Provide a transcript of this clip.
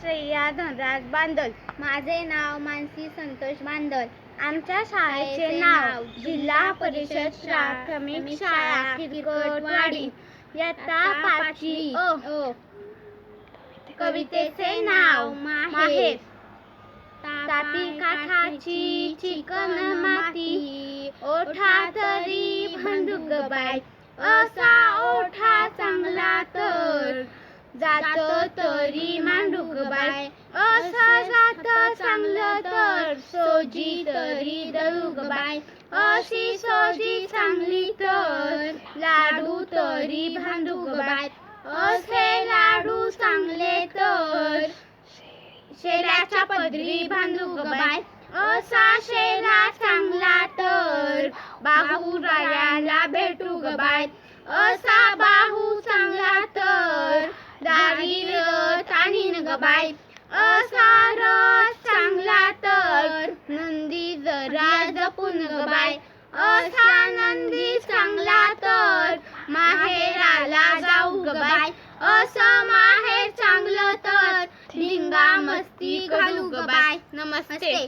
श्रेया धनराज बांदल. माझे नाव मानसी संतोष बांदल. आमच्या शाळेचे नाव जिल्हा परिषद प्राथमिक शाळा किरकोटवाडी. इयत्ता 5वी अ. कवितेचे नाव माहेर. तापी काठाची चिकन माती, ओठा तरी भांडूक बाय. असा ओठा चांगला तर जात तरी मांडूक बाय. असं जात चांगलं तर सोजी तरी दळूक बाय. अशी सोजी चांगली तर लाडू तरी भांडूक बाय. असे लाडू चांगले तर शेऱ्याच्या पदरी बांधूक बाय. असा शेरा चांगला तर बाहुरायाला भेटूक बाय. असा बाहू चांगला तर दारी रथ आणीन ग बाय. असा रथ चांगला तर नंदी जरा जपून ग बाय. असा नंदी चांगला तर माहेराला जाऊ ग बाय. असं माहेर चांगलं तर धिंगा मस्ती घालू ग बाय. नमस्ते.